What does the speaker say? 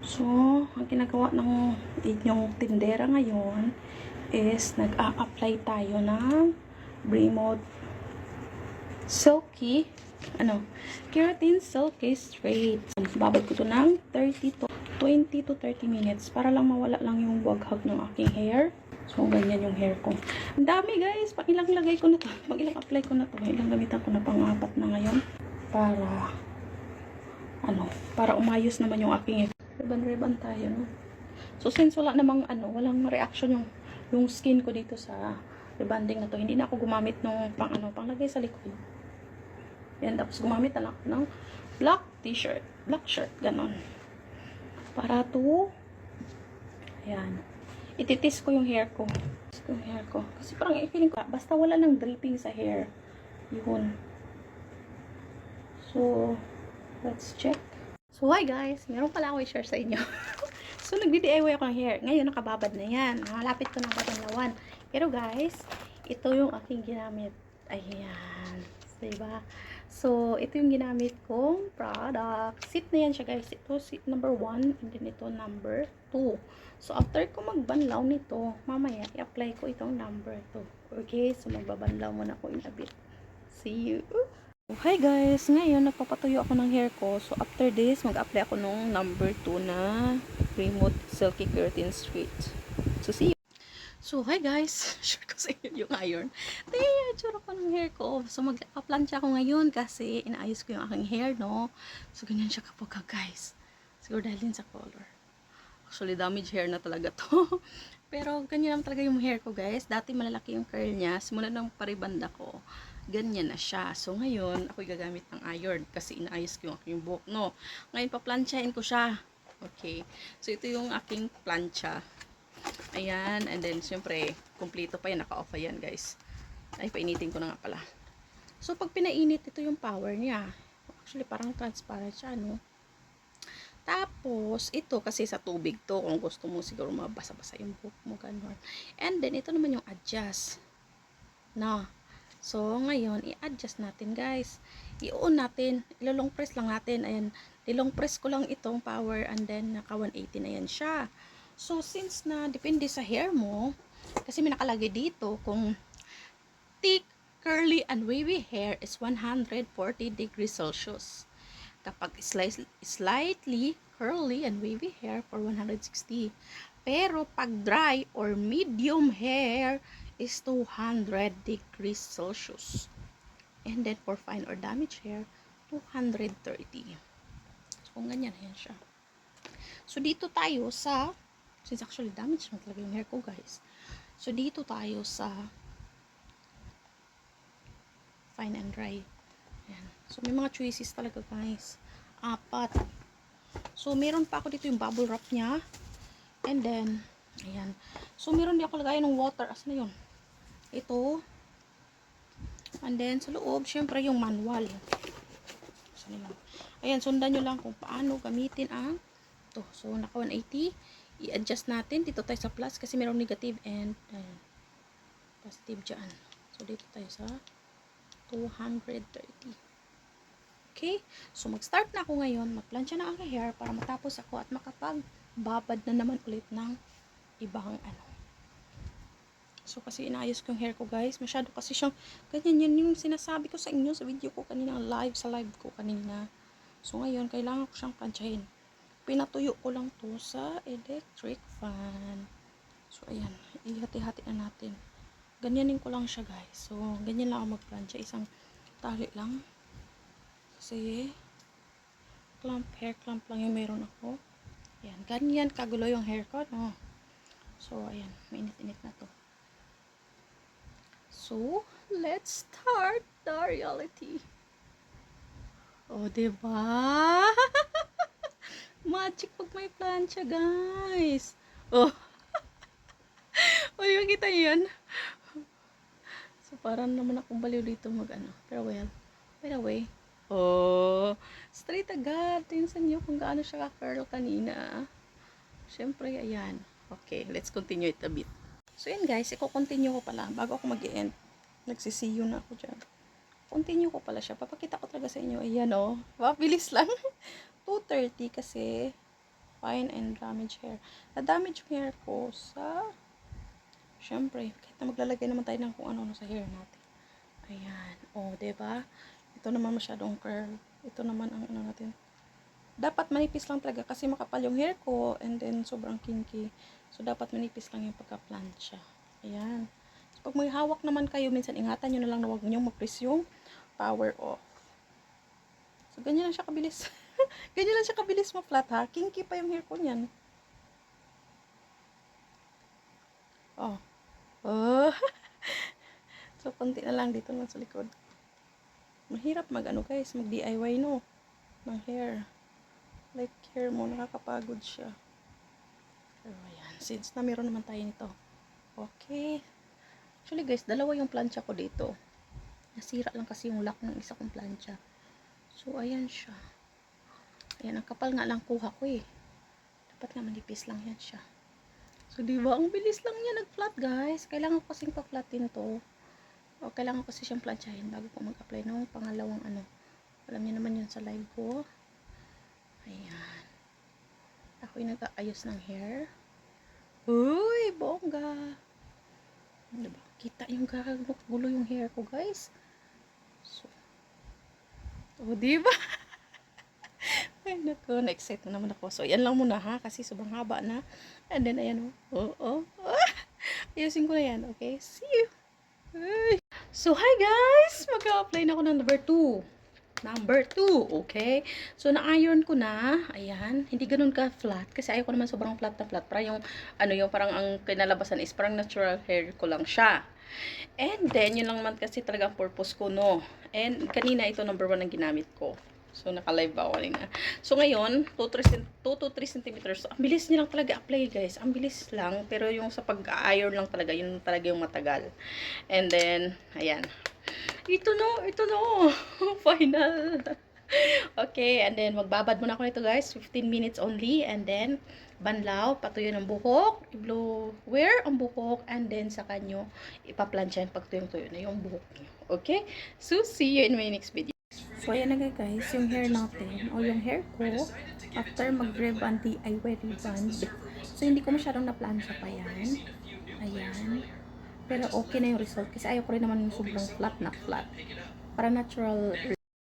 So, ang ginagawa ng inyong tindera ngayon is nag-a-apply tayo ng Bremod Silky Keratin Silky Straight. Babad ko to ng 20 to 30 minutes para lang mawala lang yung waghag ng aking hair. So, ganyan yung hair ko. Ang dami guys, pag ilang lagay ko na to, pag ilang apply ko na to, ilang gamitan ko na pang-apat na ngayon para umayos naman yung aking hair. Riban tayo, no? So, since wala namang walang reaction yung skin ko dito sa rebanding na to, hindi na ako gumamit ng panglagay sa likod. Yan, tapos gumamit na lang ako ng black t-shirt, black shirt, ganon. Para to, ayan, ititis ko yung hair ko. Kasi parang i-feeling ko, basta wala nang dripping sa hair, yun. So, let's check. So, hi guys, meron pala ako i-share sa inyo. So, nagdi-DIY ako ng hair. Ngayon, nakababad na yan. Malapit ko ng babanlawan. Pero guys, ito yung aking ginamit. Ayan. Diba? So, ito yung ginamit kong product. Sit na yan siya guys. Ito, sit number 1. And then ito, number 2. So, after ko magbanlaw nito, mamaya, i-apply ko itong number 2. Okay? So, magbabanlaw muna ko in a bit. See you! Hi guys! Ngayon, nagpapatuyo ako ng hair ko. So, after this, mag-apply ako nung number 2 na Bremod Silky Keratin Straight. So, see you! So, hi guys! Share ko sa inyo yung iron. Tingnan niyo yung tsura ko ng hair ko. So, mag-plansya ako ngayon kasi inaayos ko yung aking hair, no? So, ganyan siya kapag guys. Siguro dahil din sa color. Actually, damage hair na talaga to. Pero, ganyan naman talaga yung hair ko, guys. Dati malalaki yung curl niya. Simula ng paribanda ko, ganyan na siya. So, ngayon, ako'y gagamit ng iron kasi inaayos ko yung aking buhok, no? Ngayon, paplansyahin ko siya. Okay. So, ito yung aking plancha. Ayan. And then, syempre, kumpleto pa yan. Naka-off pa yan, guys. Ay, painitin ko na nga pala. So, pag pinainit, ito yung power niya. Actually, parang transparent siya, no? Tapos, ito kasi sa tubig to. Kung gusto mo siguro mabasa-basa yung buhok mo, ganun. And then, ito naman yung adjust. No. So, ngayon, i-adjust natin, guys. I-on natin. Ilolong press lang natin. Ayan. Ilong press ko lang itong power and then naka 180 na yan siya. So, since na depende sa hair mo, kasi may nakalagay dito kung thick, curly, and wavy hair is 140 degrees Celsius. Kapag slightly curly and wavy hair for 160. Pero pag dry or medium hair is 200 degrees Celsius. And then for fine or damaged hair, 230. So kung ganyan, yan siya. So dito tayo sa, since actually damaged na talaga yung hair ko guys. So dito tayo sa fine and dry. Ayan. So, may mga choices talaga, guys. 4. So, meron pa ako dito yung bubble wrap niya. And then, ayan. So, meron din ako lagay ng water. Asan na yun? Ito. And then, sa loob, syempre, yung manual. Asan na yun? Ayan, sundan nyo lang kung paano gamitin ang ito. So, naka 180. I-adjust natin. Dito tayo sa plus kasi merong negative and positive dyan. So, dito tayo sa 230. Okay? So, mag-start na ako ngayon. Magplansya na ang hair para matapos ako at makapagbabad na naman ulit ng ibang So, kasi inaayos ko yung hair ko, guys. Masyado kasi siyang, ganyan yun yung sinasabi ko sa inyo sa video ko kanina, sa live ko kanina. So, ngayon, kailangan ko siyang plansyahin. Pinatuyo ko lang to sa electric fan. So, ayan. Ihati-hati na natin. Ganyanin ko lang siya, guys. So, ganyan lang ako magplansya. Isang tali lang. Kasi, hair clump lang yung meron ako. Ayan, ganyan kagulo yung hair ko, no? So, ayan, mainit-init na to. So, let's start the reality. Oh, diba? Magic pag may plancha, guys. Oh. O, yung kita yan. So, parang naman akong baliw dito Pero well, by the way, oh, straight agad. Tingnan nyo kung gaano siya ka-curl kanina. Siyempre, ayan. Okay, let's continue it a bit. So, yan guys, i-continue ko pala. Bago ako mag-end, nagsisiyo na ako dyan. Continue ko pala siya. Papakita ko talaga sa inyo. Ayan, oh. Mabilis lang. 2:30 kasi Fine and damaged hair. Na-damage yung hair ko sa, syempre, kahit na maglalagay naman tayo ng kung ano sa hair natin. Ayan. O, diba? Ito naman masyadong curl. Ito naman ang ano natin. Dapat manipis lang talaga kasi makapal yung hair ko and then sobrang kinky. So, dapat manipis lang yung pagka-plancha. Ayan. So, pag may hawak naman kayo, minsan ingatan nyo na lang na huwag nyo mag-press yung power off. So, ganyan lang siya kabilis. Ganyan lang siya kabilis ma-flat ha. Kinky pa yung hair ko niyan. Oh. Oh. So, konti na lang dito lang sa likod. Mahirap mag-ano guys, mag-DIY no. Ng hair. Like hair mo, nakakapagod siya. Pero ayan, since na meron naman tayo nito. Okay. Actually guys, dalawa yung plancha ko dito. Nasira lang kasi yung lock ng isa kong plancha. So, ayan siya. Ayan, ang kapal nga lang kuha ko eh. Dapat nga manipis lang yan siya. So, diba? Ang bilis lang niya nag-flat, guys. Kailangan ko kasing pa-flatin to. O, kailangan ko kasi siyang planchahin bago ko mag-apply ng pangalawang ano. Alam niyo naman yun sa live ko. Ayan. Ako yung nag-aayos ng hair. Uy, bongga. Diba? Kita yung gulo yung hair ko, guys. So, o, diba? Ay, naku, na-excite na naman ako. So, yan lang muna ha, kasi sobrang haba na. And then, ayan o. Ayusin ko na yan, okay? See you! Ay. So, hi guys! Mag-a-apply na ako ng number 2. Number 2, okay? So, na-iron ko na. Ayan. Hindi ganun ka-flat. Kasi ayaw ko naman sobrang flat na flat. Para yung, ano yung parang ang kinalabasan is parang natural hair ko lang siya. And then, yun lang naman kasi talaga ang purpose ko, no? And, kanina ito number 1 ang ginamit ko. So, naka-live ba ako na. So, ngayon, 2 to 3 centimeters. So, ang bilis nilang talaga apply, guys. Ang bilis lang. Pero yung sa pag-iron lang talaga, yun talaga yung matagal. And then, ayan. Ito no. Final. Okay, and then, magbabad muna ako nito, guys. 15 minutes only. And then, banlaw, patuyo ng buhok, i-blower ang buhok, and then, sa kanyo, ipaplansyan pag tuyong-tuyo na yung buhok nyo. Okay? So, see you in my next video. So, ayan na guys, yung hair natin, o yung hair ko, after mag-reband, DIY reband. So, hindi ko masyadong na-plansya pa yan. Ayan. Pero okay na yung result, kasi ayaw ko rin naman yung sobrang flat na flat. Para natural